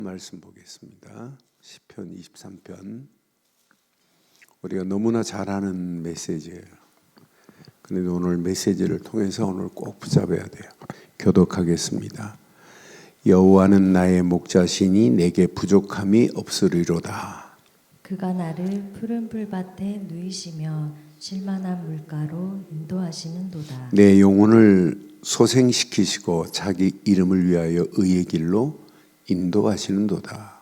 말씀 보겠습니다. 시편 23편. 우리가 너무나 잘 아는 메시지예요. 그런데 오늘 메시지를 통해서 오늘 꼭 붙잡아야 돼요. 교독하겠습니다. 여호와는 나의 목자시니 내게 부족함이 없으리로다. 그가 나를 푸른 풀밭에 누이시며 쉴만한 물가로 인도하시는도다. 내 영혼을 소생시키시고 자기 이름을 위하여 의의 길로 인도하시는도다.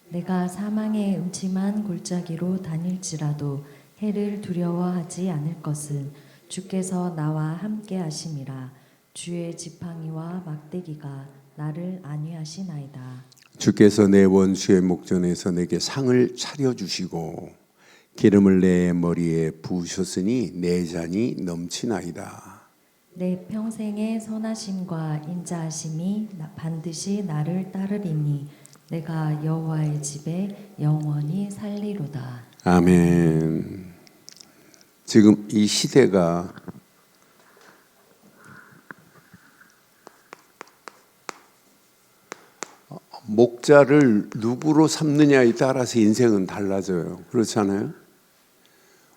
내가 사망의 음침한 골짜기로 다닐지라도 해를 두려워하지 않을 것은 주께서 나와 함께 하심이라. 주의 지팡이와 막대기가 나를 안위하시나이다. 주께서 내 원수의 목전에서 내게 상을 차려주시고 기름을 내 머리에 부으셨으니 내 잔이 넘치나이다. 내 평생의 선하심과 인자하심이 반드시 나를 따르리니 내가 여호와의 집에 영원히 살리로다. 아멘. 지금 이 시대가 목자를 누구로 삼느냐에 따라서 인생은 달라져요. 그렇잖아요.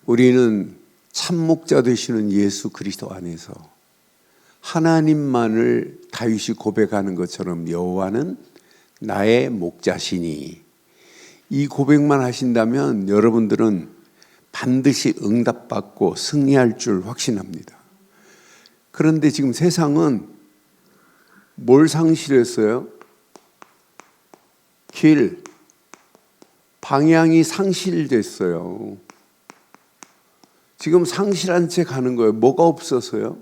우리는 참 목자 되시는 예수 그리스도 안에서 하나님만을 다윗이 고백하는 것처럼 여호와는 나의 목자시니, 이 고백만 하신다면 여러분들은 반드시 응답받고 승리할 줄 확신합니다. 그런데 지금 세상은 뭘 상실했어요? 길, 방향이 상실됐어요. 지금 상실한 채 가는 거예요. 뭐가 없어서요?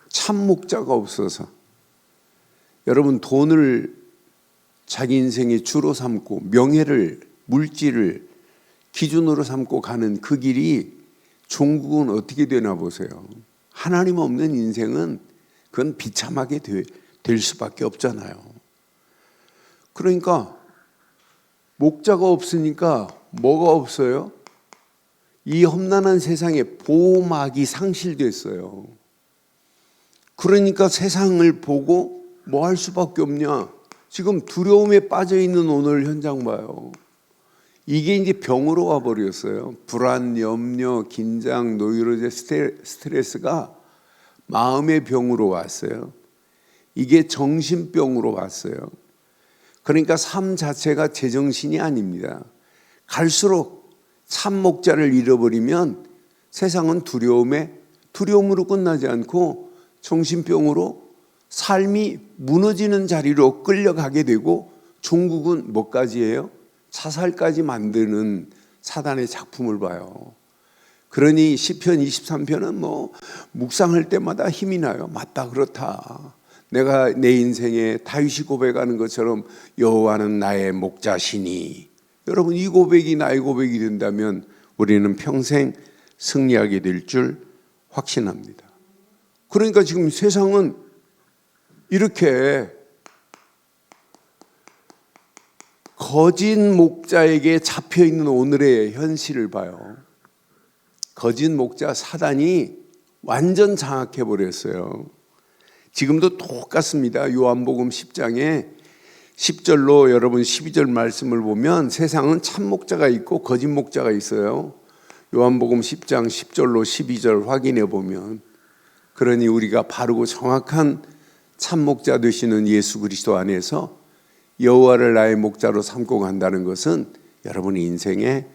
참 목자가 없어서. 여러분, 돈을 자기 인생의 주로 삼고 명예를, 물질을 기준으로 삼고 가는 그 길이 종국은 어떻게 되나 보세요. 하나님 없는 인생은 그건 비참하게 될 수밖에 없잖아요. 그러니까 목자가 없으니까 뭐가 없어요? 이 험난한 세상에 보호막이 상실됐어요. 그러니까 세상을 보고 뭐 할 수밖에 없냐? 지금 두려움에 빠져 있는 오늘 현장 봐요. 이게 이제 병으로 와버렸어요. 불안, 염려, 긴장, 노이로제, 스트레스가 마음의 병으로 왔어요. 이게 정신병으로 왔어요. 그러니까 삶 자체가 제정신이 아닙니다. 갈수록 참 목자를 잃어버리면 세상은 두려움으로 끝나지 않고 정신병으로 삶이 무너지는 자리로 끌려가게 되고, 종국은 뭐까지예요? 자살까지 만드는 사단의 작품을 봐요. 그러니 시편 23편은 뭐 묵상할 때마다 힘이 나요. 맞다, 그렇다. 내가 내 인생에 다윗이 고백하는 것처럼 여호와는 나의 목자시니, 여러분, 이 고백이 나의 고백이 된다면 우리는 평생 승리하게 될 줄 확신합니다. 그러니까 지금 세상은 이렇게 거짓 목자에게 잡혀있는 오늘의 현실을 봐요. 거짓 목자 사단이 완전 장악해버렸어요. 지금도 똑같습니다. 요한복음 10장에 10절로 여러분 12절 말씀을 보면 세상은 참 목자가 있고 거짓 목자가 있어요. 요한복음 10장 10절로 12절 확인해 보면, 그러니 우리가 바르고 정확한 참 목자 되시는 예수 그리스도 안에서 여호와를 나의 목자로 삼고 간다는 것은 여러분의 인생의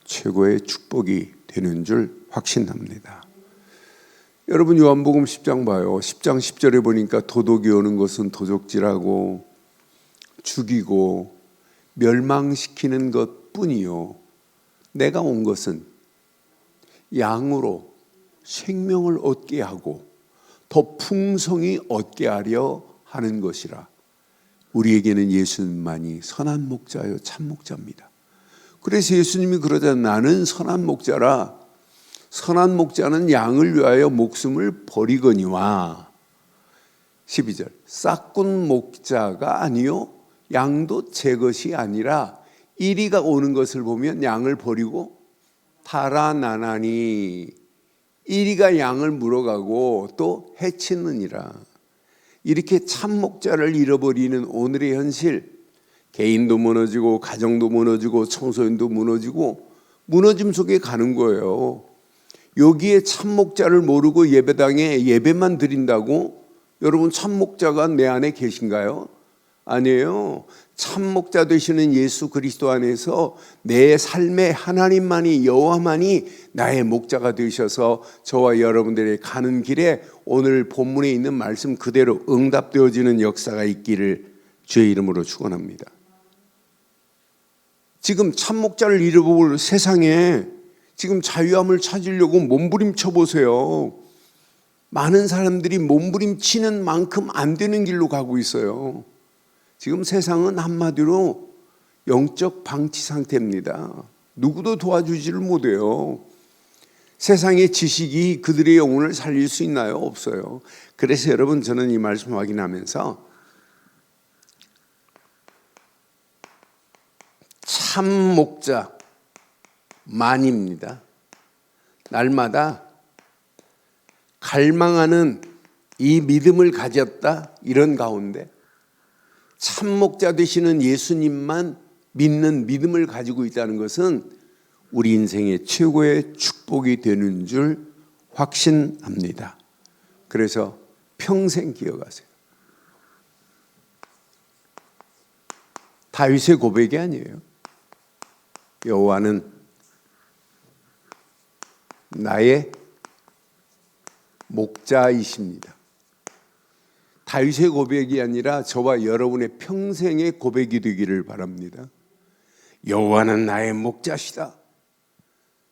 최고의 축복이 되는 줄 확신합니다. 여러분, 요한복음 10장 봐요. 10장 10절에 보니까 도둑이 오는 것은 도적질하고 죽이고 멸망시키는 것뿐이요, 내가 온 것은 양으로 생명을 얻게 하고 더 풍성히 얻게 하려 하는 것이라. 우리에게는 예수님만이 선한 목자요 참 목자입니다. 그래서 예수님이 그러잖아요. 나는 선한 목자라. 선한 목자는 양을 위하여 목숨을 버리거니와. 12절, 싹군 목자가 아니요 양도 제 것이 아니라 이리가 오는 것을 보면 양을 버리고 달아나나니, 이리가 양을 물어가고 또 해치느니라. 이렇게 참 목자를 잃어버리는 오늘의 현실, 개인도 무너지고 가정도 무너지고 청소년도 무너지고 무너짐 속에 가는 거예요. 여기에 참목자를 모르고 예배당에 예배만 드린다고 여러분 참목자가 내 안에 계신가요? 아니에요. 참목자 되시는 예수 그리스도 안에서 내 삶의 하나님만이, 여호와만이 나의 목자가 되셔서 저와 여러분들의 가는 길에 오늘 본문에 있는 말씀 그대로 응답되어지는 역사가 있기를 주의 이름으로 축원합니다. 지금 참목자를 잃어버릴 세상에 지금 자유함을 찾으려고 몸부림쳐 보세요. 많은 사람들이 몸부림치는 만큼 안 되는 길로 가고 있어요. 지금 세상은 한마디로 영적 방치 상태입니다. 누구도 도와주지를 못해요. 세상의 지식이 그들의 영혼을 살릴 수 있나요? 없어요. 그래서 여러분, 저는 이 말씀 확인하면서 참 목자만입니다. 날마다 갈망하는 이 믿음을 가졌다, 이런 가운데 참 목자 되시는 예수님만 믿는 믿음을 가지고 있다는 것은 우리 인생의 최고의 축복이 되는 줄 확신합니다. 그래서 평생 기억하세요. 다윗의 고백이 아니에요. 여호와는 나의 목자이십니다. 다윗의 고백이 아니라 저와 여러분의 평생의 고백이 되기를 바랍니다. 여호와는 나의 목자시다.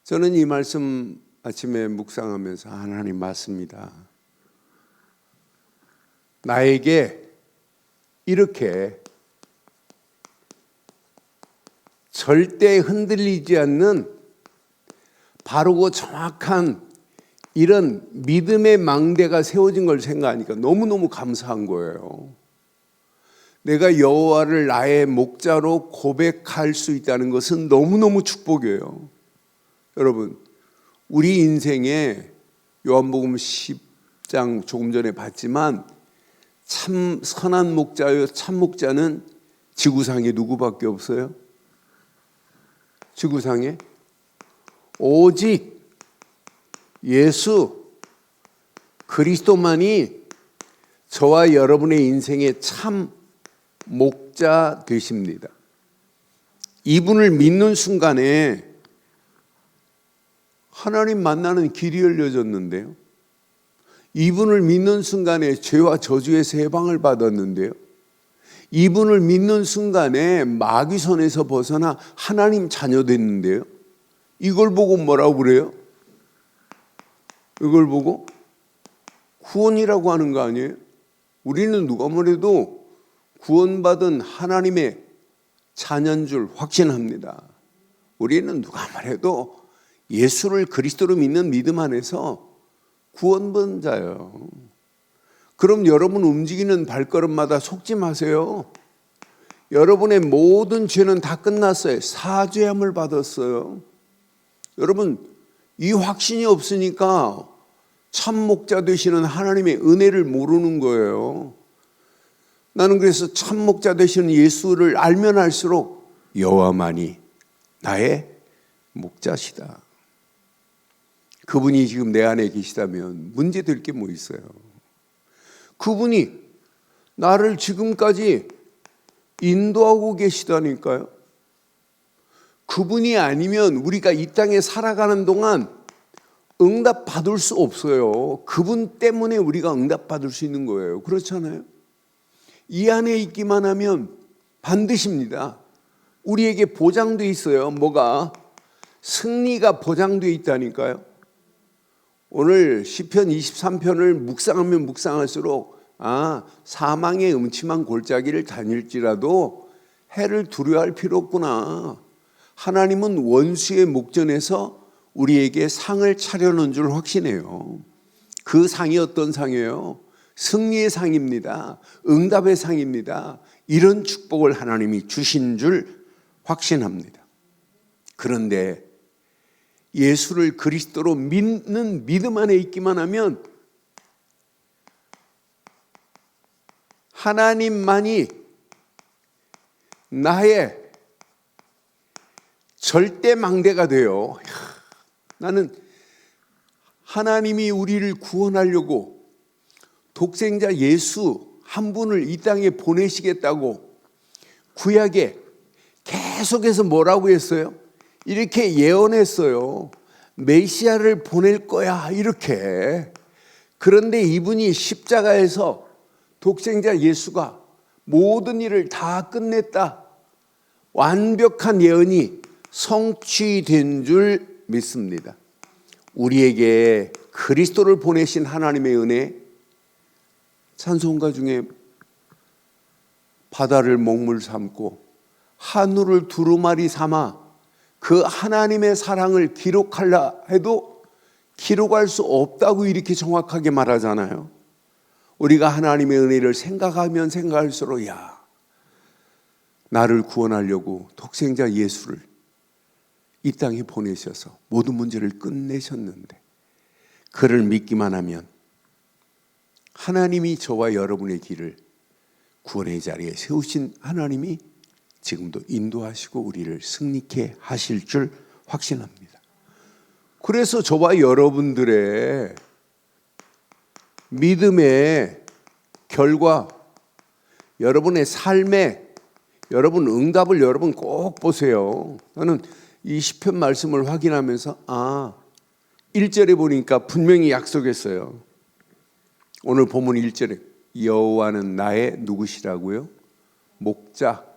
저는 이 말씀 아침에 묵상하면서 하나님 맞습니다. 나에게 이렇게 절대 흔들리지 않는 바르고 정확한 이런 믿음의 망대가 세워진 걸 생각하니까 너무너무 감사한 거예요. 내가 여호와를 나의 목자로 고백할 수 있다는 것은 너무너무 축복이에요. 여러분, 우리 인생에 요한복음 10장 조금 전에 봤지만 참 선한 목자요 참 목자는 지구상에 누구밖에 없어요? 지구상에 오직 예수 그리스도만이 저와 여러분의 인생의 참 목자 되십니다. 이분을 믿는 순간에 하나님 만나는 길이 열려졌는데요. 이분을 믿는 순간에 죄와 저주에서 해방을 받았는데요. 이분을 믿는 순간에 마귀 손에서 벗어나 하나님 자녀 됐는데요. 이걸 보고 뭐라고 그래요? 이걸 보고 구원이라고 하는 거 아니에요? 우리는 누가 뭐래도 구원받은 하나님의 자녀인 줄 확신합니다. 우리는 누가 말해도 예수를 그리스도로 믿는 믿음 안에서 구원받은 자예요. 그럼 여러분 움직이는 발걸음마다 속지 마세요. 여러분의 모든 죄는 다 끝났어요. 사죄함을 받았어요. 여러분, 이 확신이 없으니까 참 목자 되시는 하나님의 은혜를 모르는 거예요. 나는 그래서 참 목자 되시는 예수를 알면 알수록 여호와만이 나의 목자시다. 그분이 지금 내 안에 계시다면 문제될 게 뭐 있어요? 그분이 나를 지금까지 인도하고 계시다니까요. 그분이 아니면 우리가 이 땅에 살아가는 동안 응답 받을 수 없어요. 그분 때문에 우리가 응답 받을 수 있는 거예요. 그렇잖아요. 이 안에 있기만 하면 반드시입니다. 우리에게 보장돼 있어요. 뭐가? 승리가 보장돼 있다니까요. 오늘 시편 23편을 묵상하면 묵상할수록 사망의 음침한 골짜기를 다닐지라도 해를 두려워할 필요 없구나. 하나님은 원수의 목전에서 우리에게 상을 차려놓은 줄 확신해요. 그 상이 어떤 상이에요? 승리의 상입니다. 응답의 상입니다. 이런 축복을 하나님이 주신 줄 확신합니다. 그런데 예수를 그리스도로 믿는 믿음 안에 있기만 하면 하나님만이 나의 절대 망대가 돼요. 나는 하나님이 우리를 구원하려고 독생자 예수 한 분을 이 땅에 보내시겠다고 구약에 계속해서 뭐라고 했어요? 이렇게 예언했어요. 메시아를 보낼 거야, 이렇게. 그런데 이분이 십자가에서 독생자 예수가 모든 일을 다 끝냈다. 완벽한 예언이 성취된 줄 믿습니다. 우리에게 그리스도를 보내신 하나님의 은혜, 찬송가 중에 바다를 먹물 삼고 하늘을 두루마리 삼아 그 하나님의 사랑을 기록하려 해도 기록할 수 없다고 이렇게 정확하게 말하잖아요. 우리가 하나님의 은혜를 생각하면 생각할수록 나를 구원하려고 독생자 예수를 이 땅에 보내셔서 모든 문제를 끝내셨는데 그를 믿기만 하면 하나님이 저와 여러분의 길을 구원의 자리에 세우신 하나님이 지금도 인도하시고 우리를 승리케 하실 줄 확신합니다. 그래서 저와 여러분들의 믿음의 결과, 여러분의 삶에 여러분 응답을 여러분 꼭 보세요. 저는 이 시편 말씀을 확인하면서 1절에 보니까 분명히 약속했어요. 오늘 본문 1절에 여호와는 나의 누구시라고요? 목자.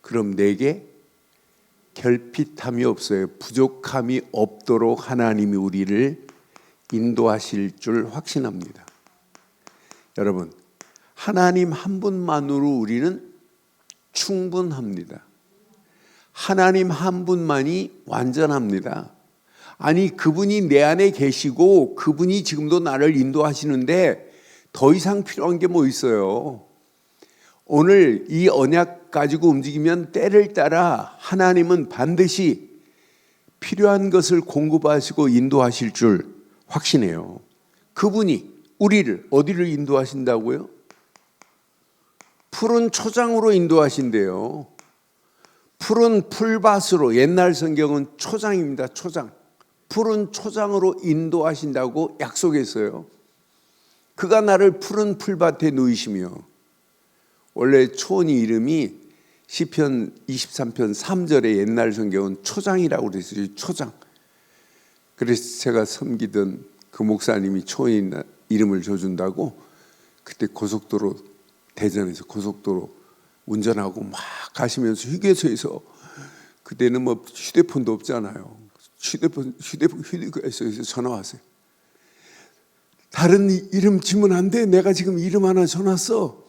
그럼 내게 결핍함이 없어요. 부족함이 없도록 하나님이 우리를 인도하실 줄 확신합니다. 여러분, 하나님 한 분만으로 우리는 충분합니다. 하나님 한 분만이 완전합니다. 아니, 그분이 내 안에 계시고 그분이 지금도 나를 인도하시는데 더 이상 필요한 게 뭐 있어요? 오늘 이 언약 가지고 움직이면 때를 따라 하나님은 반드시 필요한 것을 공급하시고 인도하실 줄 확신해요. 그분이 우리를 어디를 인도하신다고요? 푸른 초장으로 인도하신대요. 푸른 풀밭으로, 옛날 성경은 초장입니다. 초장. 푸른 초장으로 인도하신다고 약속했어요. 그가 나를 푸른 풀밭에 누이시며, 원래 초원이 이름이 시편 23편 3절에 옛날 성경은 초장이라고 그랬어요. 초장. 그래서 제가 섬기던 그 목사님이 초원 이름을 줘준다고 그때 고속도로, 대전에서 고속도로 운전하고 막 가시면서 휴게소에서, 그때는 뭐 휴대폰도 없잖아요. 휴게소에서 전화 왔어요. 다른 이름 지면 안 돼. 내가 지금 이름 하나 전화써.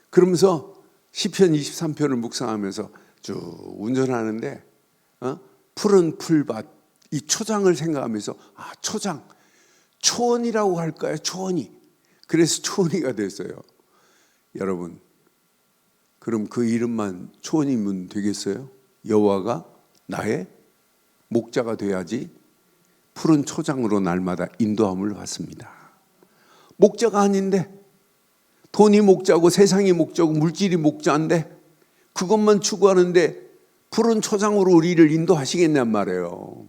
그러면서 시편 23편을 묵상하면서 쭉 운전하는데 푸른 풀밭, 이 초장을 생각하면서 초장, 초원이라고 할까요? 초원이. 그래서 초원이가 됐어요. 여러분, 그럼 그 이름만 초원이면 되겠어요? 여호와가 나의 목자가 돼야지 푸른 초장으로 날마다 인도함을 받습니다. 목자가 아닌데, 돈이 목자고 세상이 목자고 물질이 목자인데 그것만 추구하는데 푸른 초장으로 우리를 인도하시겠냔 말이에요.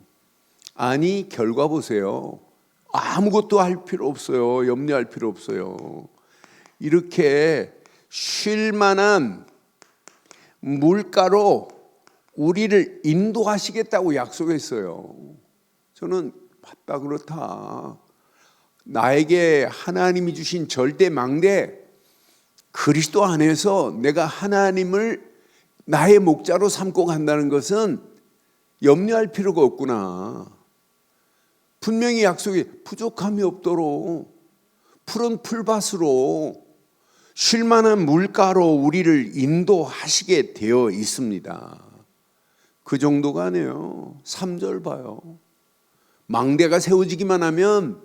아니, 결과 보세요. 아무것도 할 필요 없어요. 염려할 필요 없어요. 이렇게 쉴 만한 물가로 우리를 인도하시겠다고 약속했어요. 저는 맞다, 그렇다. 나에게 하나님이 주신 절대 망대, 그리스도 안에서 내가 하나님을 나의 목자로 삼고 간다는 것은 염려할 필요가 없구나. 분명히 약속이 부족함이 없도록 푸른 풀밭으로 쉴 만한 물가로 우리를 인도하시게 되어 있습니다. 그 정도가 아니에요. 3절 봐요. 망대가 세워지기만 하면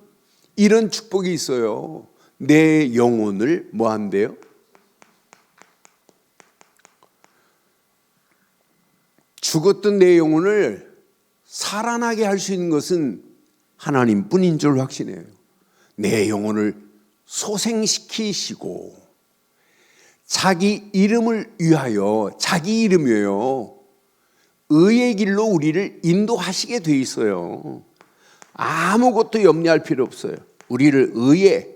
이런 축복이 있어요. 내 영혼을 뭐 한대요? 죽었던 내 영혼을 살아나게 할 수 있는 것은 하나님뿐인 줄 확신해요. 내 영혼을 소생시키시고 자기 이름을 위하여, 자기 이름이에요. 의의 길로 우리를 인도하시게 돼 있어요. 아무것도 염려할 필요 없어요. 우리를 의의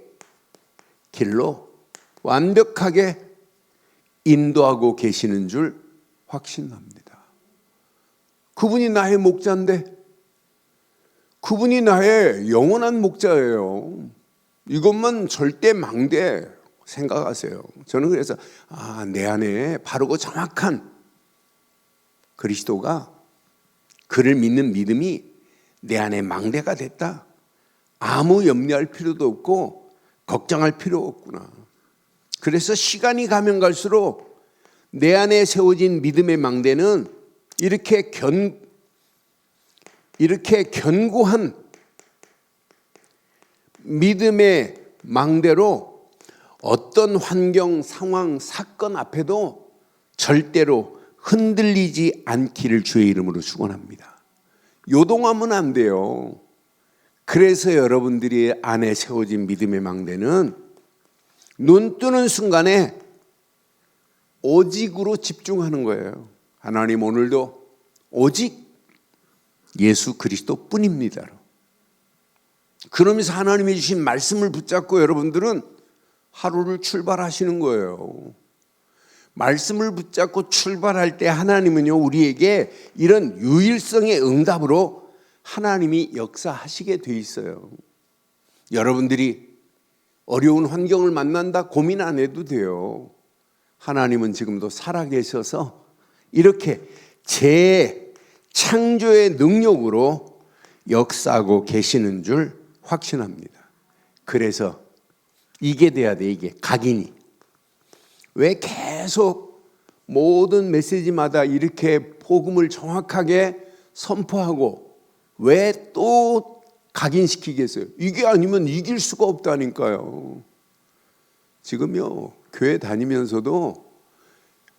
길로 완벽하게 인도하고 계시는 줄 확신합니다. 그분이 나의 목자인데, 그분이 나의 영원한 목자예요. 이것만 절대 망대 생각하세요. 저는 그래서 내 안에 바르고 정확한 그리스도가, 그를 믿는 믿음이 내 안에 망대가 됐다. 아무 염려할 필요도 없고 걱정할 필요 없구나. 그래서 시간이 가면 갈수록 내 안에 세워진 믿음의 망대는 이렇게 견고한 믿음의 망대로 어떤 환경, 상황, 사건 앞에도 절대로 흔들리지 않기를 주의 이름으로 축원합니다. 요동하면 안 돼요. 그래서 여러분들이 안에 세워진 믿음의 망대는 눈 뜨는 순간에 오직으로 집중하는 거예요. 하나님, 오늘도 오직 예수 그리스도 뿐입니다. 그러면서 하나님이 주신 말씀을 붙잡고 여러분들은 하루를 출발하시는 거예요. 말씀을 붙잡고 출발할 때 하나님은요, 우리에게 이런 유일성의 응답으로 하나님이 역사하시게 돼 있어요. 여러분들이 어려운 환경을 만난다 고민 안 해도 돼요. 하나님은 지금도 살아계셔서 이렇게 재창조의 능력으로 역사하고 계시는 줄 확신합니다. 그래서 이게 돼야 돼. 이게 각인이. 왜 계속 모든 메시지마다 이렇게 복음을 정확하게 선포하고 왜 또 각인시키겠어요? 이게 아니면 이길 수가 없다니까요. 지금요, 교회 다니면서도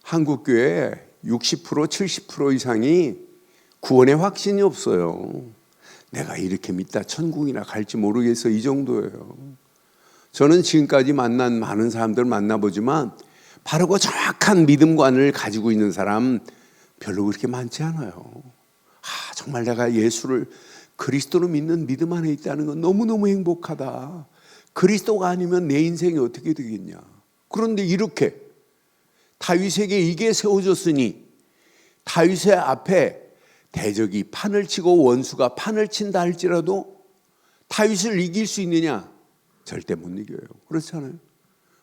한국 교회 60% 70% 이상이 구원의 확신이 없어요. 내가 이렇게 믿다 천국이나 갈지 모르겠어, 이 정도예요. 저는 지금까지 만난 많은 사람들 만나보지만 바르고 정확한 믿음관을 가지고 있는 사람 별로 그렇게 많지 않아요. 정말 내가 예수를 그리스도로 믿는 믿음 안에 있다는 건 너무너무 행복하다. 그리스도가 아니면 내 인생이 어떻게 되겠냐. 그런데 이렇게 다윗에게 이게 세워졌으니 다윗의 앞에 대적이 판을 치고 원수가 판을 친다 할지라도 다윗을 이길 수 있느냐? 절대 못 이겨요. 그렇잖아요.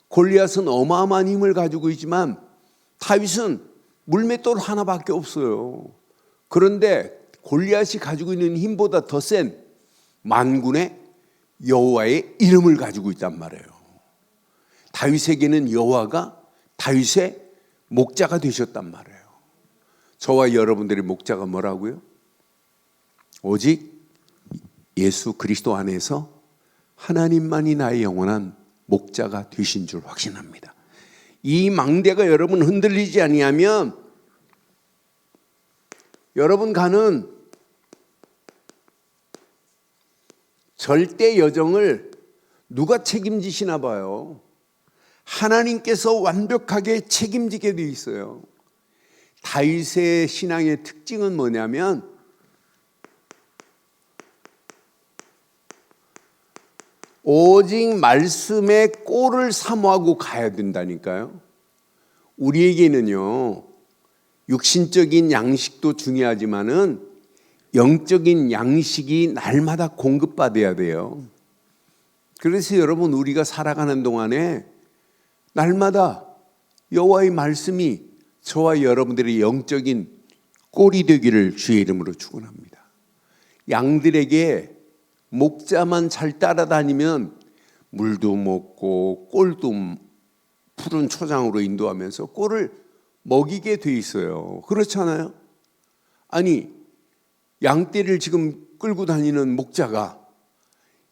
골리앗은 어마어마한 힘을 가지고 있지만 다윗은 물맷돌 하나밖에 없어요. 그런데 골리앗이 가지고 있는 힘보다 더 센 만군의 여호와의 이름을 가지고 있단 말이에요. 다윗에게는 여호와가 다윗의 목자가 되셨단 말이에요. 저와 여러분들의 목자가 뭐라고요? 오직 예수 그리스도 안에서 하나님만이 나의 영원한 목자가 되신 줄 확신합니다. 이 망대가 여러분 흔들리지 아니하면 여러분 가는 절대 여정을 누가 책임지시나 봐요. 하나님께서 완벽하게 책임지게 돼 있어요. 다윗의 신앙의 특징은 뭐냐면 오직 말씀의 꼴을 사모하고 가야 된다니까요. 우리에게는요, 육신적인 양식도 중요하지만은 영적인 양식이 날마다 공급받아야 돼요. 그래서 여러분, 우리가 살아가는 동안에 날마다 여호와의 말씀이 저와 여러분들의 영적인 꼴이 되기를 주의 이름으로 축원합니다. 양들에게 목자만 잘 따라다니면 물도 먹고 꼴도 푸른 초장으로 인도하면서 꼴을 먹이게 돼 있어요. 그렇잖아요. 아니, 양떼를 지금 끌고 다니는 목자가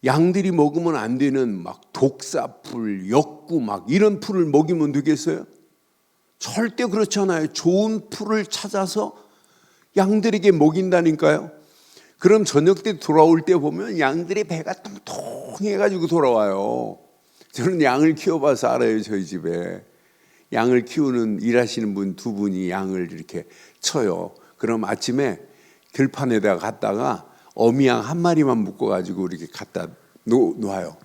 양들이 먹으면 안 되는 막 독사풀, 역구 막 이런 풀을 먹이면 되겠어요? 절대 그렇잖아요. 좋은 풀을 찾아서 양들에게 먹인다니까요. 그럼 저녁 때 돌아올 때 보면 양들의 배가 통통해가지고 돌아와요. 저는 양을 키워봐서 알아요. 저희 집에 양을 키우는 일하시는 분 두 분이 양을 이렇게 쳐요. 그럼 아침에 들판에다가 갔다가 어미양 한 마리만 묶어가지고 이렇게 갖다 놓아요.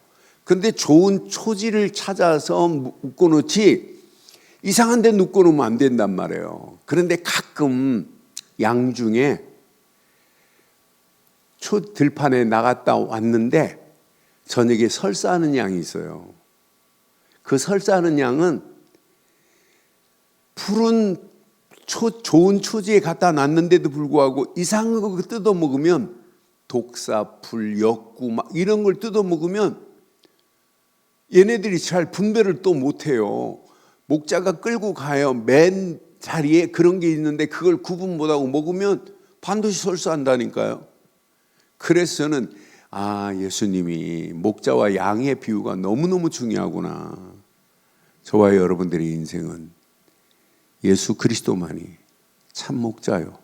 근데 좋은 초지를 찾아서 묶어놓지 이상한 데 묶어놓으면 안 된단 말이에요. 그런데 가끔 양 중에 들판에 나갔다 왔는데 저녁에 설사하는 양이 있어요. 그 설사하는 양은 푸른 좋은 초지에 갖다 놨는데도 불구하고 이상한 거 뜯어 먹으면 독사, 풀, 역구 막 이런 걸 뜯어 먹으면 얘네들이 잘 분별을 또 못해요. 목자가 끌고 가요. 맨 자리에 그런 게 있는데 그걸 구분 못하고 먹으면 반드시 설사한다니까요. 그래서 저는 예수님이 목자와 양의 비유가 너무너무 중요하구나. 저와 여러분들의 인생은 예수 그리스도만이 참 목자요.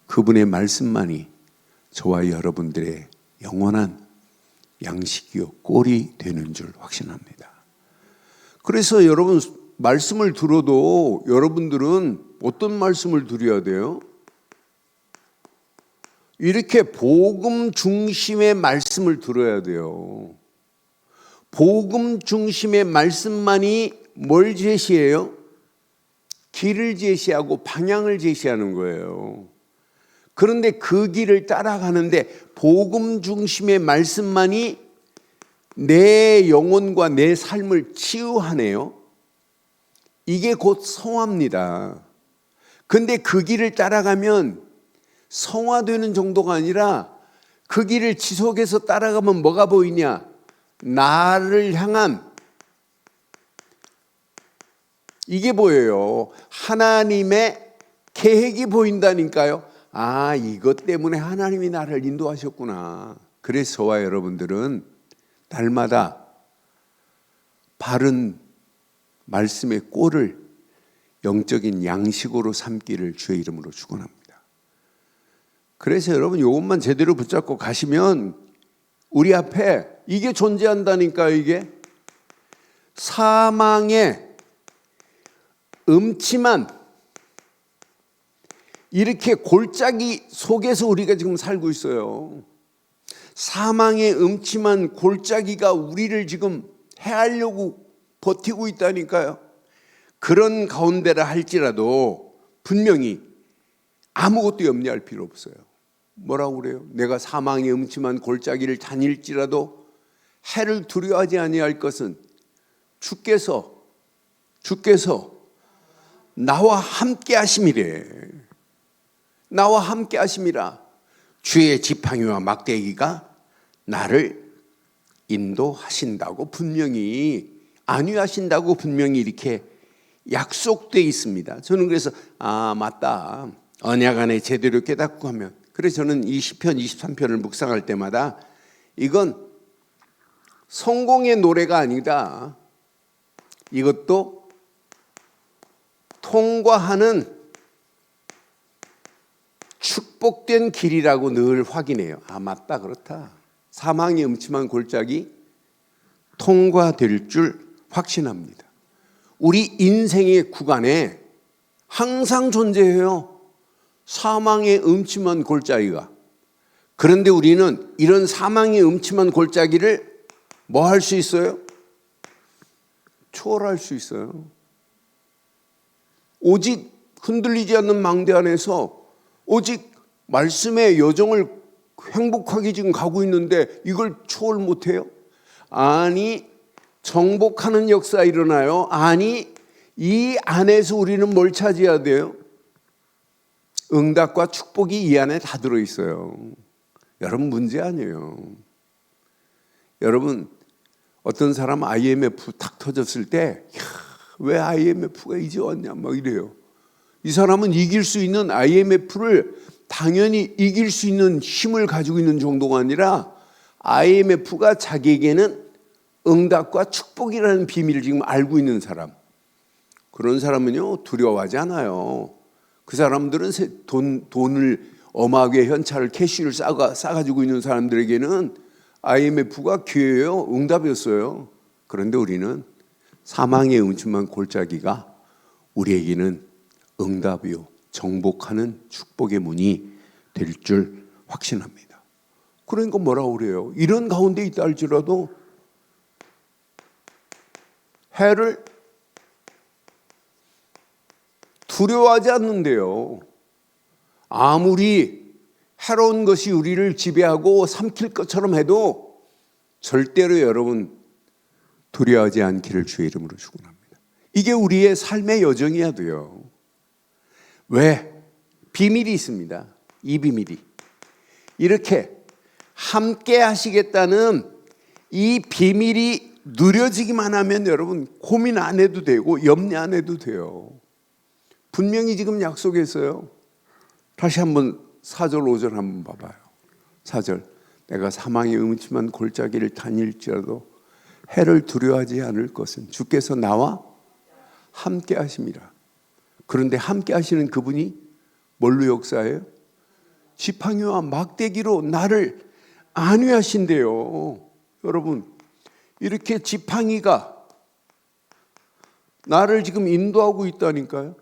그분의 말씀만이 저와 여러분들의 영원한 양식이요 꼴이 되는 줄 확신합니다. 그래서 여러분 말씀을 들어도 여러분들은 어떤 말씀을 드려야 돼요? 이렇게 복음 중심의 말씀을 들어야 돼요. 복음 중심의 말씀만이 뭘 제시해요? 길을 제시하고 방향을 제시하는 거예요. 그런데 그 길을 따라가는데 복음 중심의 말씀만이 내 영혼과 내 삶을 치유하네요. 이게 곧 성화입니다. 근데 그 길을 따라가면 성화되는 정도가 아니라 그 길을 지속해서 따라가면 뭐가 보이냐? 나를 향한 이게 보여요. 하나님의 계획이 보인다니까요. 이것 때문에 하나님이 나를 인도하셨구나. 그래서 저와 여러분들은 날마다 바른 말씀의 꼴을 영적인 양식으로 삼기를 주의 이름으로 축원합니다. 그래서 여러분 이것만 제대로 붙잡고 가시면 우리 앞에 이게 존재한다니까요. 이게 사망의 음침한 이렇게 골짜기 속에서 우리가 지금 살고 있어요. 사망의 음침한 골짜기가 우리를 지금 해하려고 버티고 있다니까요. 그런 가운데라 할지라도 분명히 아무것도 염려할 필요 없어요. 뭐라고 그래요? 내가 사망의 음침한 골짜기를 다닐지라도 해를 두려워하지 아니할 것은 주께서 나와 함께 하심이래. 나와 함께 하심이라. 주의 지팡이와 막대기가 나를 인도하신다고 분명히 안위하신다고 분명히 이렇게 약속되어 있습니다. 저는 그래서 맞다. 언약 안에 제대로 깨닫고 가면 그래서 저는 이 시편 23편을 묵상할 때마다 이건 성공의 노래가 아니다. 이것도 통과하는 축복된 길이라고 늘 확인해요. 맞다, 그렇다. 사망의 음침한 골짜기 통과될 줄 확신합니다. 우리 인생의 구간에 항상 존재해요. 사망의 음침한 골짜기가. 그런데 우리는 이런 사망의 음침한 골짜기를 뭐 할 수 있어요? 초월할 수 있어요. 오직 흔들리지 않는 망대 안에서 오직 말씀의 여정을 행복하게 지금 가고 있는데 이걸 초월 못해요? 아니, 정복하는 역사 일어나요. 아니, 이 안에서 우리는 뭘 차지해야 돼요? 응답과 축복이 이 안에 다 들어있어요. 여러분 문제 아니에요. 여러분 어떤 사람 IMF 탁 터졌을 때 왜 IMF가 이제 왔냐 막 이래요. 이 사람은 이길 수 있는 IMF를 당연히 이길 수 있는 힘을 가지고 있는 정도가 아니라 IMF가 자기에게는 응답과 축복이라는 비밀을 지금 알고 있는 사람. 그런 사람은요 두려워하지 않아요. 그 사람들은 돈을 어마하게 현찰을 캐시를 싸가지고 있는 사람들에게는 IMF가 기회예요. 응답이었어요. 그런데 우리는 사망의 음침한 골짜기가 우리에게는 응답이요 정복하는 축복의 문이 될 줄 확신합니다. 그러니까 뭐라고 그래요? 이런 가운데 있다 할지라도 해를 두려워하지 않는데요. 아무리 해로운 것이 우리를 지배하고 삼킬 것처럼 해도 절대로 여러분 두려워하지 않기를 주의 이름으로 축원합니다. 이게 우리의 삶의 여정이어야 돼요. 왜? 비밀이 있습니다. 이 비밀이 이렇게 함께 하시겠다는 이 비밀이 누려지기만 하면 여러분 고민 안 해도 되고 염려 안 해도 돼요. 분명히 지금 약속했어요. 다시 한번 4절 5절 한번 봐봐요. 4절 내가 사망의 음침한 골짜기를 다닐지라도 해를 두려워하지 않을 것은 주께서 나와 함께 하심이라. 그런데 함께 하시는 그분이 뭘로 역사해요? 지팡이와 막대기로 나를 안위하신대요. 여러분 이렇게 지팡이가 나를 지금 인도하고 있다니까요.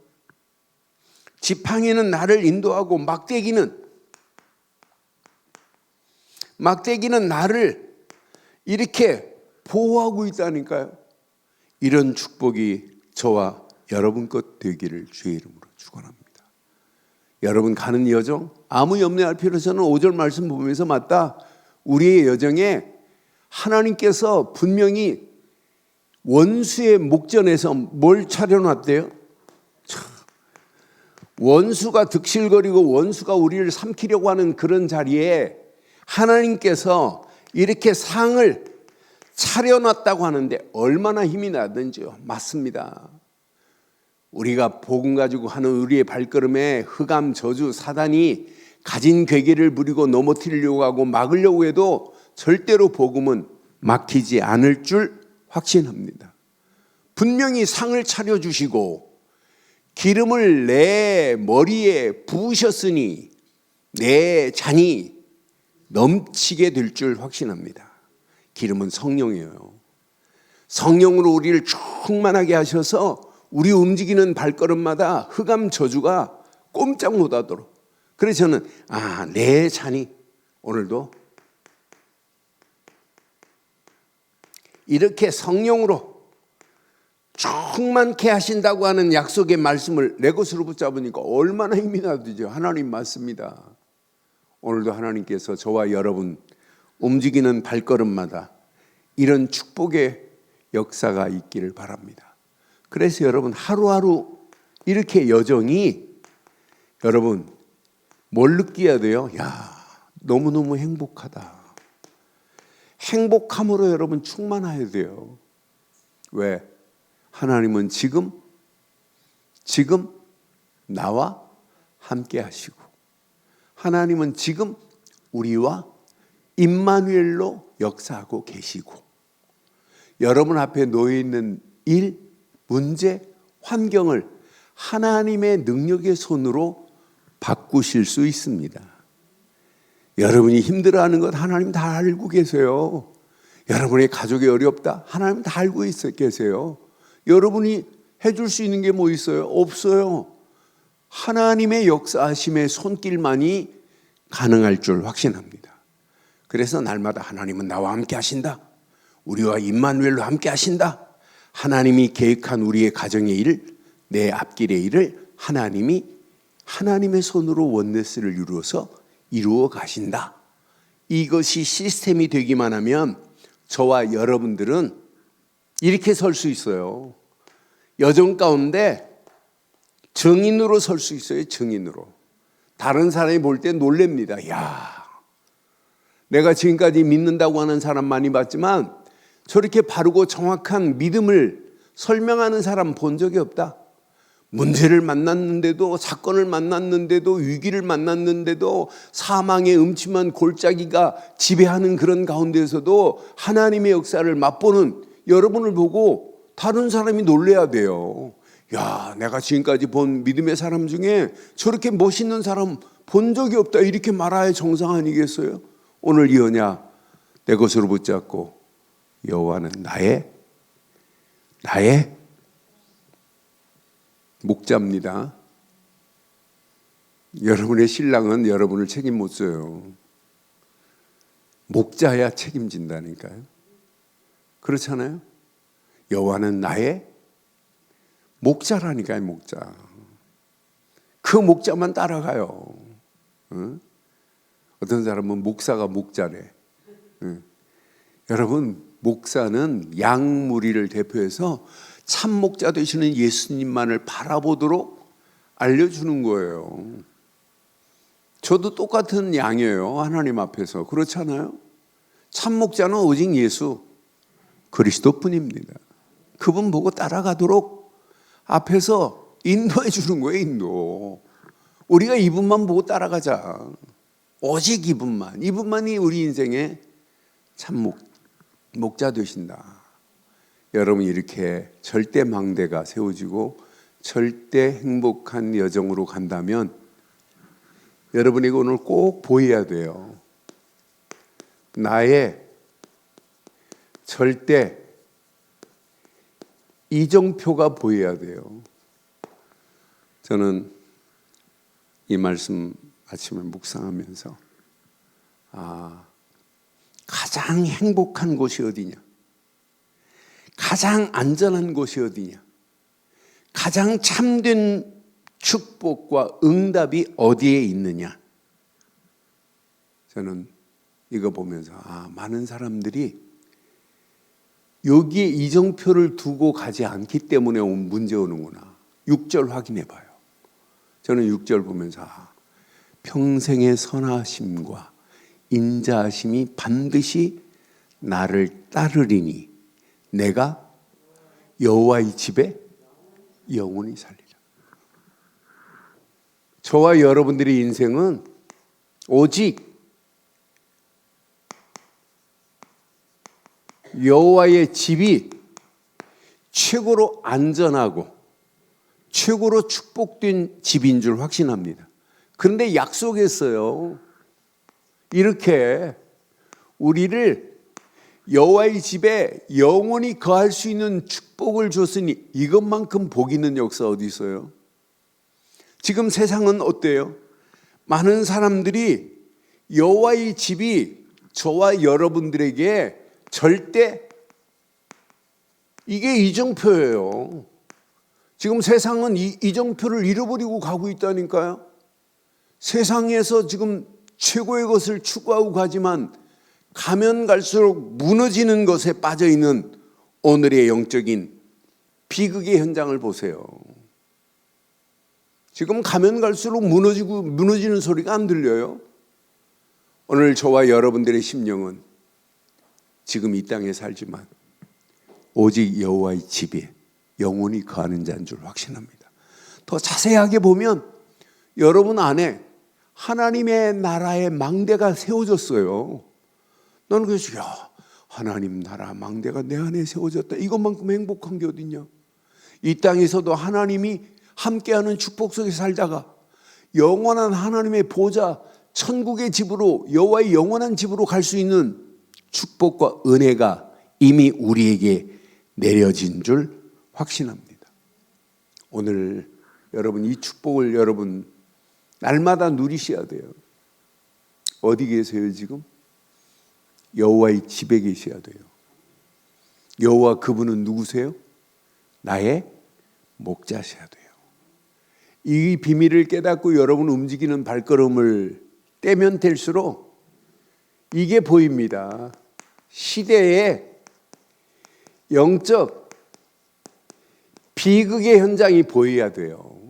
지팡이는 나를 인도하고 막대기는 나를 이렇게 보호하고 있다니까요. 이런 축복이 저와 여러분 것 되기를 주의 이름으로 축원합니다. 여러분 가는 여정 아무 염려할 필요 없이 저는 5절 말씀 보면서 맞다. 우리의 여정에 하나님께서 분명히 원수의 목전에서 뭘 차려놨대요? 원수가 득실거리고 원수가 우리를 삼키려고 하는 그런 자리에 하나님께서 이렇게 상을 차려놨다고 하는데 얼마나 힘이 나든지요. 맞습니다. 우리가 복음 가지고 하는 우리의 발걸음에 흑암 저주 사단이 가진 괴계를 부리고 넘어뜨리려고 하고 막으려고 해도 절대로 복음은 막히지 않을 줄 확신합니다. 분명히 상을 차려주시고 기름을 내 머리에 부으셨으니 내 잔이 넘치게 될 줄 확신합니다. 기름은 성령이에요. 성령으로 우리를 충만하게 하셔서 우리 움직이는 발걸음마다 흑암 저주가 꼼짝 못하도록. 그래서 저는 내 잔이 오늘도 이렇게 성령으로 충만케 하신다고 하는 약속의 말씀을 내 것으로 붙잡으니까 얼마나 힘이 나죠. 하나님 맞습니다. 오늘도 하나님께서 저와 여러분 움직이는 발걸음마다 이런 축복의 역사가 있기를 바랍니다. 그래서 여러분 하루하루 이렇게 여정이 여러분 뭘 느껴야 돼요? 너무너무 행복하다. 행복함으로 여러분 충만해야 돼요. 왜? 하나님은 지금 나와 함께 하시고 하나님은 지금 우리와 임마누엘로 역사하고 계시고 여러분 앞에 놓여 있는 일, 문제, 환경을 하나님의 능력의 손으로 바꾸실 수 있습니다. 여러분이 힘들어하는 것 하나님 다 알고 계세요. 여러분의 가족이 어렵다 하나님 다 알고 계세요. 여러분이 해줄 수 있는 게 뭐 있어요? 없어요. 하나님의 역사하심의 손길만이 가능할 줄 확신합니다. 그래서 날마다 하나님은 나와 함께 하신다. 우리와 임마누엘로 함께 하신다. 하나님이 계획한 우리의 가정의 일, 내 앞길의 일을 하나님이 하나님의 손으로 원네스를 이루어 가신다. 이것이 시스템이 되기만 하면 저와 여러분들은 이렇게 설 수 있어요. 여정 가운데 증인으로 설 수 있어요. 증인으로. 다른 사람이 볼 때 놀랍니다. 내가 지금까지 믿는다고 하는 사람 많이 봤지만 저렇게 바르고 정확한 믿음을 설명하는 사람 본 적이 없다. 문제를 만났는데도 사건을 만났는데도 위기를 만났는데도 사망의 음침한 골짜기가 지배하는 그런 가운데서도 하나님의 역사를 맛보는 여러분을 보고 다른 사람이 놀라야 돼요. 내가 지금까지 본 믿음의 사람 중에 저렇게 멋있는 사람 본 적이 없다. 이렇게 말해야 정상 아니겠어요? 오늘 이 언약 내 것으로 붙잡고 여호와는 나의 목자입니다. 여러분의 신랑은 여러분을 책임 못 져요. 목자야 책임진다니까요. 그렇잖아요. 여호와는 나의 목자라니까요. 목자. 그 목자만 따라가요. 어떤 사람은 목사가 목자래. 여러분, 목사는 양 무리를 대표해서 참 목자 되시는 예수님만을 바라보도록 알려주는 거예요. 저도 똑같은 양이에요. 하나님 앞에서. 그렇잖아요. 참 목자는 오직 예수 그리스도뿐입니다. 그분 보고 따라가도록 앞에서 인도해 주는 거예요. 인도. 우리가 이분만 보고 따라가자. 오직 이분만이 우리 인생의 참 목자 되신다. 여러분, 이렇게 절대 망대가 세워지고 절대 행복한 여정으로 간다면 여러분에게 오늘 꼭 보여야 돼요. 나의 절대 이정표가 보여야 돼요. 저는 이 말씀 아침에 묵상하면서 가장 행복한 곳이 어디냐? 가장 안전한 곳이 어디냐? 가장 참된 축복과 응답이 어디에 있느냐? 저는 이거 보면서 많은 사람들이 여기에 이정표를 두고 가지 않기 때문에 문제 오는구나. 6절 확인해 봐요. 저는 6절 보면서 평생의 선하심과 인자하심이 반드시 나를 따르리니 내가 여호와의 집에 영원히 살리라. 저와 여러분들의 인생은 오직 여호와의 집이 최고로 안전하고 최고로 축복된 집인 줄 확신합니다. 그런데 약속했어요. 이렇게 우리를 여호와의 집에 영원히 거할 수 있는 축복을 줬으니 이것만큼 복 있는 역사 어디 있어요? 지금 세상은 어때요? 많은 사람들이 여호와의 집이 저와 여러분들에게 절대 이게 이정표예요. 지금 세상은 이 이정표를 잃어버리고 가고 있다니까요. 세상에서 지금 최고의 것을 추구하고 가지만 가면 갈수록 무너지는 것에 빠져있는 오늘의 영적인 비극의 현장을 보세요. 지금 가면 갈수록 무너지는 소리가 안 들려요. 오늘 저와 여러분들의 심령은 지금 이 땅에 살지만 오직 여호와의 집에 영원히 거하는 자인 줄 확신합니다. 더 자세하게 보면 여러분 안에 하나님의 나라의 망대가 세워졌어요. 너는 그래서 하나님 나라 망대가 내 안에 세워졌다. 이것만큼 행복한 게 어딨냐. 이 땅에서도 하나님이 함께하는 축복 속에 살다가 영원한 하나님의 보좌 천국의 집으로 여호와의 영원한 집으로 갈 수 있는 축복과 은혜가 이미 우리에게 내려진 줄 확신합니다. 오늘 여러분 이 축복을 여러분 날마다 누리셔야 돼요. 어디 계세요 지금? 여호와의 집에 계셔야 돼요. 여호와 그분은 누구세요? 나의 목자셔야 돼요. 이 비밀을 깨닫고 여러분 움직이는 발걸음을 떼면 뗄수록 이게 보입니다. 시대의 영적 비극의 현장이 보여야 돼요.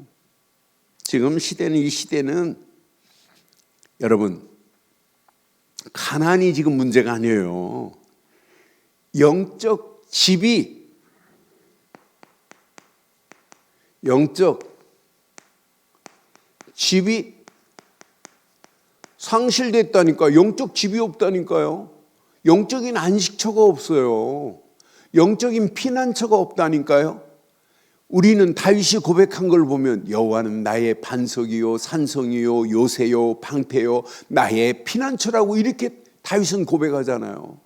지금 이 시대는 여러분 가난이 지금 문제가 아니에요. 영적 집이 상실됐다니까. 영적 집이 없다니까요. 영적인 안식처가 없어요. 영적인 피난처가 없다니까요. 우리는 다윗이 고백한 걸 보면 여호와는 나의 반석이요 산성이요 요새요 방패요 나의 피난처라고 이렇게 다윗은 고백하잖아요.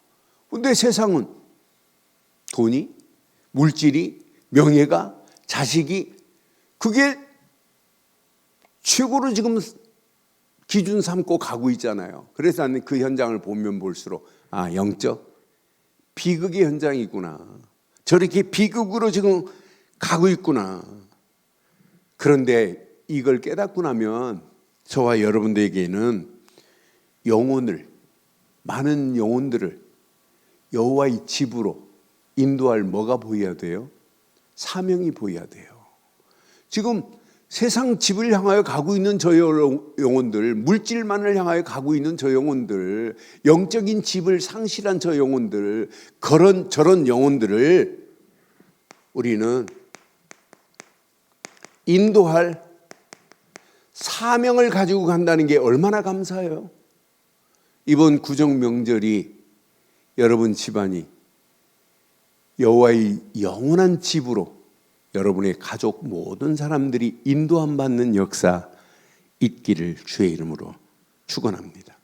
그런데 세상은 돈이, 물질이, 명예가, 자식이 그게 최고로 지금 기준 삼고 가고 있잖아요. 그래서 나는 그 현장을 보면 볼수록 영적 비극의 현장이구나. 저렇게 비극으로 지금 가고 있구나. 그런데 이걸 깨닫고 나면 저와 여러분들에게는 많은 영혼들을 여호와의 집으로 인도할 뭐가 보여야 돼요? 사명이 보여야 돼요. 지금 세상 집을 향하여 가고 있는 저 영혼들, 물질만을 향하여 가고 있는 저 영혼들, 영적인 집을 상실한 저 영혼들, 저런 영혼들을 우리는 인도할 사명을 가지고 간다는 게 얼마나 감사해요. 이번 구정 명절이 여러분 집안이 여호와의 영원한 집으로 여러분의 가족 모든 사람들이 인도함 받는 역사 있기를 주의 이름으로 축원합니다.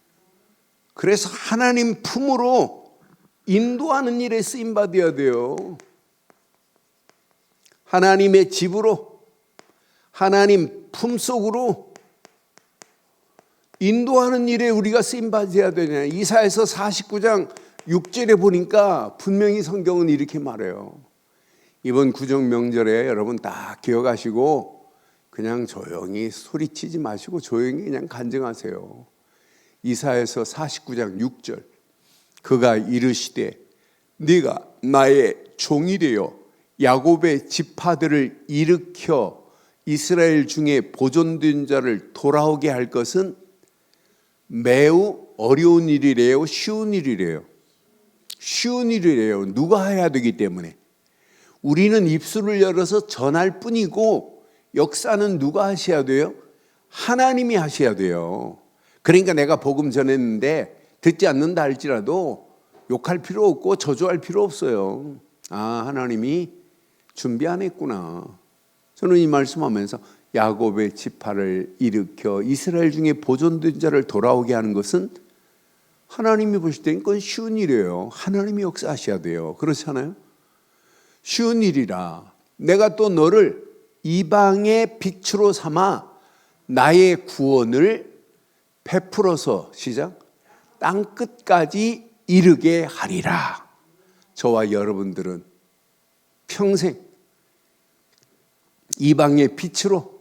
그래서 하나님 품으로 인도하는 일에 쓰임 받아야 돼요. 하나님의 집으로, 하나님 품속으로 인도하는 일에 우리가 쓰임 받아야 되냐. 이사야서 49장 6절에 보니까 분명히 성경은 이렇게 말해요. 이번 구정 명절에 여러분 다 기억하시고 그냥 조용히 소리치지 마시고 조용히 그냥 간증하세요. 이사야서 49장 6절. 그가 이르시되 네가 나의 종이 되어 야곱의 지파들을 일으켜 이스라엘 중에 보존된 자를 돌아오게 할 것은 매우 어려운 일이래요? 쉬운 일이래요? 쉬운 일이래요. 누가 해야 되기 때문에. 우리는 입술을 열어서 전할 뿐이고 역사는 누가 하셔야 돼요? 하나님이 하셔야 돼요. 그러니까 내가 복음 전했는데 듣지 않는다 할지라도 욕할 필요 없고 저주할 필요 없어요. 하나님이 준비 안 했구나. 저는 이 말씀하면서 야곱의 지파를 일으켜 이스라엘 중에 보존된 자를 돌아오게 하는 것은 하나님이 보실 때는 그건 쉬운 일이에요. 하나님이 역사하셔야 돼요. 그렇잖아요? 쉬운 일이라 내가 또 너를 이방의 빛으로 삼아 나의 구원을 베풀어서 시작 땅끝까지 이르게 하리라. 저와 여러분들은 평생 이방의 빛으로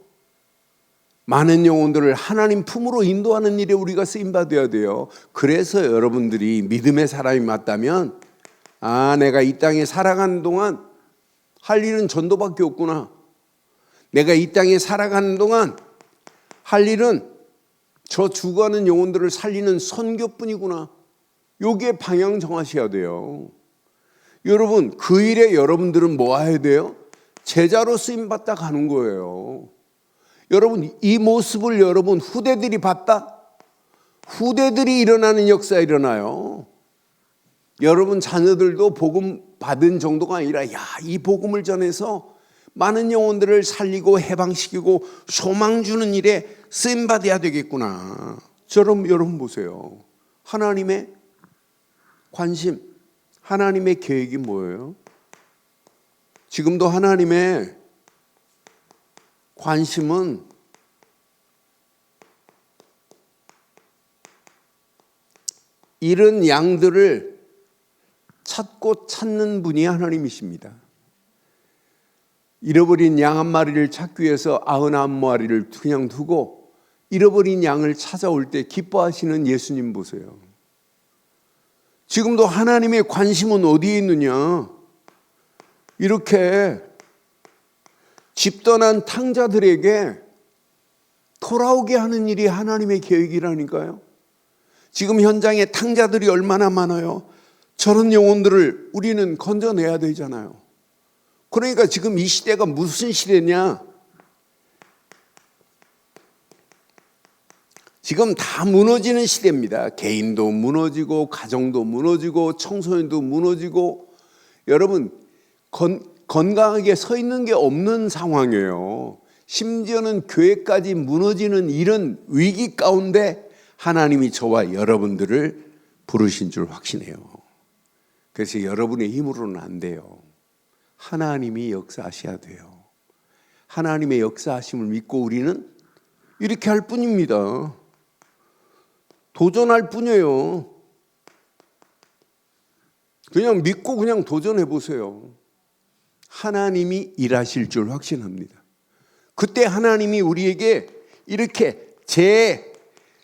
많은 영혼들을 하나님 품으로 인도하는 일에 우리가 쓰임받아야 돼요. 그래서 여러분들이 믿음의 사람이 맞다면 내가 이 땅에 살아가는 동안 할 일은 전도밖에 없구나. 내가 이 땅에 살아가는 동안 할 일은 저 죽어가는 영혼들을 살리는 선교뿐이구나. 여기에 방향 정하셔야 돼요. 여러분 그 일에 여러분들은 뭐 해야 돼요? 제자로 쓰임받다 가는 거예요. 여러분 이 모습을 여러분 후대들이 봤다? 후대들이 일어나는 역사 일어나요. 여러분 자녀들도 복음 받은 정도가 아니라 이 복음을 전해서 많은 영혼들을 살리고 해방시키고 소망 주는 일에 쓰임받아야 되겠구나. 여러분 보세요. 하나님의 관심, 하나님의 계획이 뭐예요? 지금도 하나님의 관심은 잃은 양들을 찾고 찾는 분이 하나님이십니다. 잃어버린 양 한 마리를 찾기 위해서 99마리를 그냥 두고 잃어버린 양을 찾아올 때 기뻐하시는 예수님 보세요. 지금도 하나님의 관심은 어디에 있느냐? 이렇게 집 떠난 탕자들에게 돌아오게 하는 일이 하나님의 계획이라니까요. 지금 현장에 탕자들이 얼마나 많아요. 저런 영혼들을 우리는 건져내야 되잖아요. 그러니까 지금 이 시대가 무슨 시대냐? 지금 다 무너지는 시대입니다. 개인도 무너지고 가정도 무너지고 청소년도 무너지고 여러분 건강하게 서 있는 게 없는 상황이에요. 심지어는 교회까지 무너지는 이런 위기 가운데 하나님이 저와 여러분들을 부르신 줄 확신해요. 그래서 여러분의 힘으로는 안 돼요. 하나님이 역사하셔야 돼요. 하나님의 역사하심을 믿고 우리는 이렇게 할 뿐입니다. 도전할 뿐이에요. 그냥 믿고 그냥 도전해 보세요. 하나님이 일하실 줄 확신합니다. 그때 하나님이 우리에게 이렇게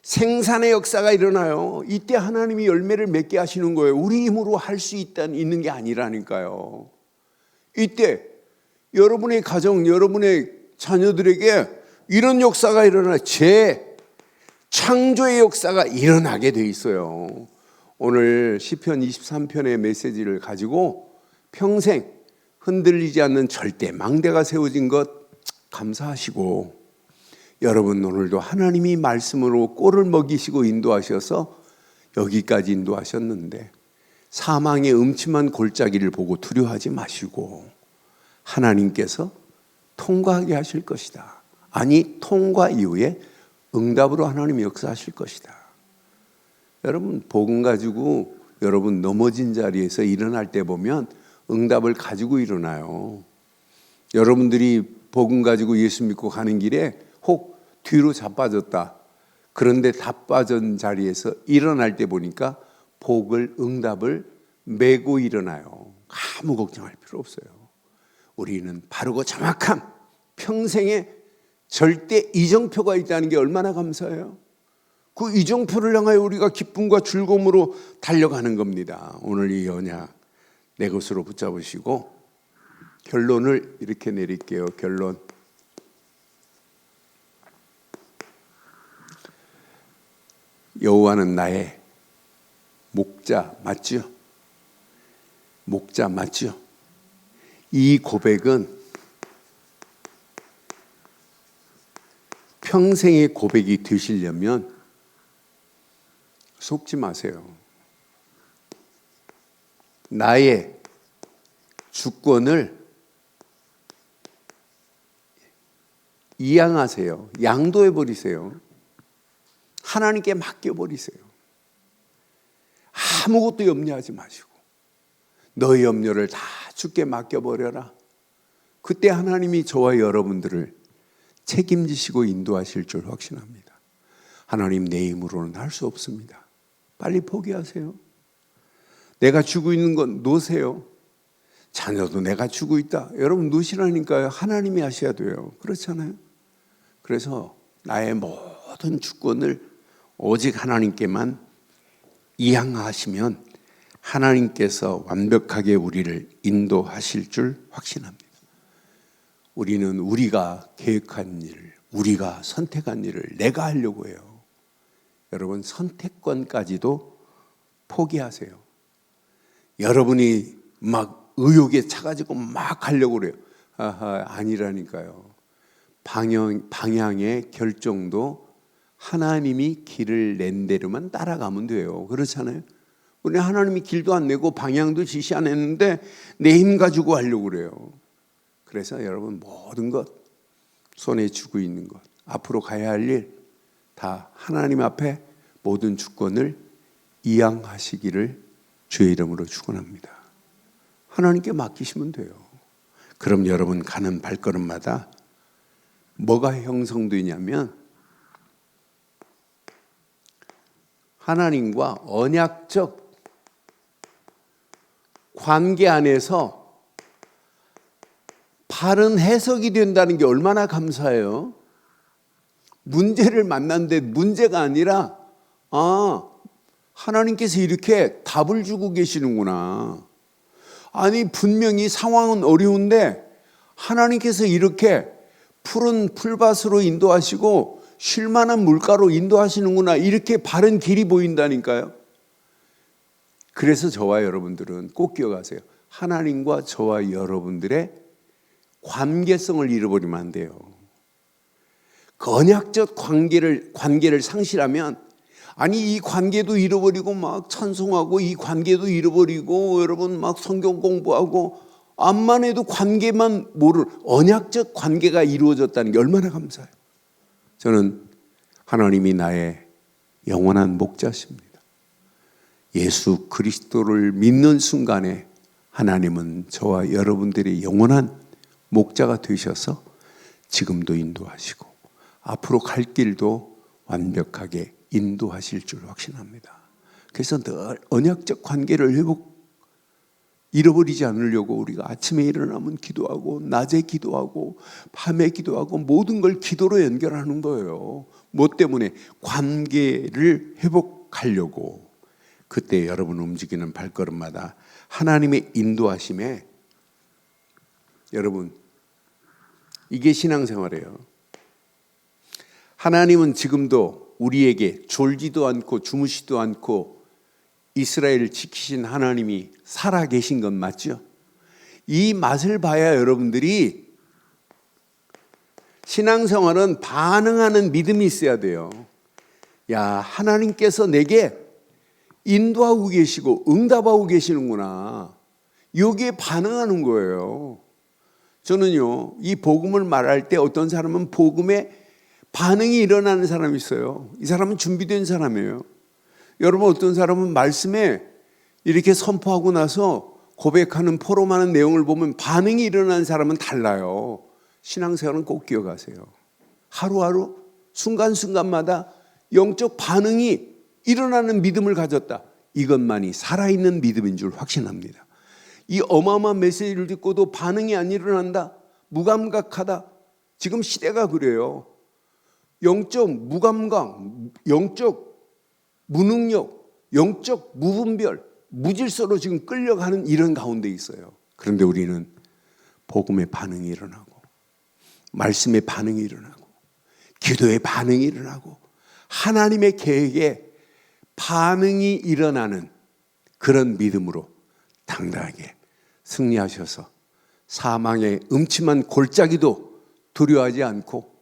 생산의 역사가 일어나요. 이때 하나님이 열매를 맺게 하시는 거예요. 우리 힘으로 할 수 있는 게 아니라니까요. 이때 여러분의 가정, 여러분의 자녀들에게 이런 역사가 일어나 창조의 역사가 일어나게 돼 있어요. 오늘 시편 23편의 메시지를 가지고 평생 흔들리지 않는 절대 망대가 세워진 것 감사하시고, 여러분 오늘도 하나님이 말씀으로 꼴을 먹이시고 인도하셔서 여기까지 인도하셨는데 사망의 음침한 골짜기를 보고 두려워하지 마시고 하나님께서 통과하게 하실 것이다. 아니, 통과 이후에 응답으로 하나님이 역사하실 것이다. 여러분, 복음 가지고 여러분 넘어진 자리에서 일어날 때 보면 응답을 가지고 일어나요. 여러분들이 복음 가지고 예수 믿고 가는 길에 혹 뒤로 자빠졌다. 그런데 다 빠진 자리에서 일어날 때 보니까 응답을 메고 일어나요. 아무 걱정할 필요 없어요. 우리는 바르고 정확한 평생의 절대 이정표가 있다는 게 얼마나 감사해요. 그 이정표를 향하여 우리가 기쁨과 즐거움으로 달려가는 겁니다. 오늘 이 언약 내 것으로 붙잡으시고 결론을 이렇게 내릴게요. 결론. 여호와는 나의 목자 맞죠? 목자 맞죠? 이 고백은 평생의 고백이 되시려면 속지 마세요. 나의 주권을 이양하세요. 양도해버리세요. 하나님께 맡겨버리세요. 아무것도 염려하지 마시고 너의 염려를 다 주께 맡겨버려라. 그때 하나님이 저와 여러분들을 책임지시고 인도하실 줄 확신합니다. 하나님, 내 힘으로는 할 수 없습니다. 빨리 포기하세요. 내가 주고 있는 건 놓으세요. 자녀도 내가 주고 있다. 여러분 놓으시라니까요. 하나님이 하셔야 돼요. 그렇잖아요. 그래서 나의 모든 주권을 오직 하나님께만 이양하시면 하나님께서 완벽하게 우리를 인도하실 줄 확신합니다. 우리는 우리가 계획한 일, 우리가 선택한 일을 내가 하려고 해요. 여러분, 선택권까지도 포기하세요. 여러분이 막 의욕에 차가지고 막 하려고 그래요. 아니라니까요. 방향의 결정도 하나님이 길을 낸 대로만 따라가면 돼요. 그렇잖아요. 우리 하나님이 길도 안 내고 방향도 지시 안 했는데 내 힘 가지고 하려고 그래요. 그래서 여러분 모든 것 손에 쥐고 있는 것, 앞으로 가야 할 일 다 하나님 앞에 모든 주권을 이양하시기를 주의 이름으로 축원합니다. 하나님께 맡기시면 돼요. 그럼 여러분 가는 발걸음마다 뭐가 형성되냐면 하나님과 언약적 관계 안에서 바른 해석이 된다는 게 얼마나 감사해요. 문제를 만났는데 문제가 아니라 하나님께서 이렇게 답을 주고 계시는구나. 아니 분명히 상황은 어려운데 하나님께서 이렇게 푸른 풀밭으로 인도하시고 쉴만한 물가로 인도하시는구나. 이렇게 바른 길이 보인다니까요. 그래서 저와 여러분들은 꼭 기억하세요. 하나님과 저와 여러분들의 관계성을 잃어버리면 안 돼요. 그 언약적 관계를 상실하면 아니 이 관계도 잃어버리고 막 찬송하고 이 관계도 잃어버리고 여러분 막 성경 공부하고 암만 해도 관계만 모를 언약적 관계가 이루어졌다는 게 얼마나 감사해요. 저는 하나님이 나의 영원한 목자십니다. 예수 그리스도를 믿는 순간에 하나님은 저와 여러분들의 영원한 목자가 되셔서 지금도 인도하시고 앞으로 갈 길도 완벽하게 인도하실 줄 확신합니다. 그래서 늘 언약적 관계를 잃어버리지 않으려고 우리가 아침에 일어나면 기도하고 낮에 기도하고 밤에 기도하고 모든 걸 기도로 연결하는 거예요. 뭐 때문에? 관계를 회복하려고. 그때 여러분 움직이는 발걸음마다 하나님의 인도하심에, 여러분 이게 신앙생활이에요. 하나님은 지금도 우리에게 졸지도 않고 주무시도 않고 이스라엘을 지키신 하나님이 살아계신 건 맞죠? 이 맛을 봐야 여러분들이 신앙생활은 반응하는 믿음이 있어야 돼요. 야, 하나님께서 내게 인도하고 계시고 응답하고 계시는구나. 여기에 반응하는 거예요. 저는요, 이 복음을 말할 때 어떤 사람은 복음에 반응이 일어나는 사람이 있어요. 이 사람은 준비된 사람이에요. 여러분, 어떤 사람은 말씀에 이렇게 선포하고 나서 고백하는 포럼하는 내용을 보면 반응이 일어나는 사람은 달라요. 신앙생활은 꼭 기억하세요. 하루하루 순간순간마다 영적 반응이 일어나는 믿음을 가졌다. 이것만이 살아있는 믿음인 줄 확신합니다. 이 어마어마한 메시지를 듣고도 반응이 안 일어난다? 무감각하다? 지금 시대가 그래요. 영적 무감각, 영적 무능력, 영적 무분별, 무질서로 지금 끌려가는 이런 가운데 있어요. 그런데 우리는 복음의 반응이 일어나고 말씀의 반응이 일어나고 기도의 반응이 일어나고 하나님의 계획에 반응이 일어나는 그런 믿음으로 당당하게 승리하셔서 사망의 음침한 골짜기도 두려워하지 않고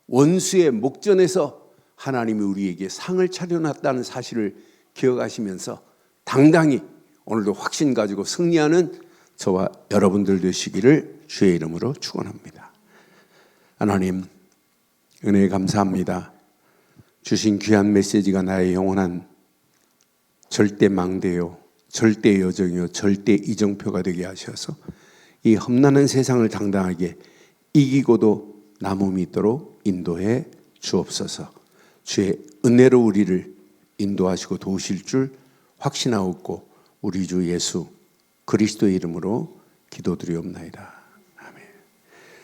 원수의 목전에서 하나님이 우리에게 상을 차려놨다는 사실을 기억하시면서 당당히 오늘도 확신 가지고 승리하는 저와 여러분들 되시기를 주의 이름으로 축원합니다. 하나님, 은혜에 감사합니다. 주신 귀한 메시지가 나의 영원한 절대 망대요, 절대 여정이요, 절대 이정표가 되게 하셔서 이 험난한 세상을 당당하게 이기고도 남음이 있도록 인도해 주옵소서. 주의 은혜로 우리를 인도하시고 도우실 줄 확신하옵고 우리 주 예수 그리스도의 이름으로 기도드리옵나이다.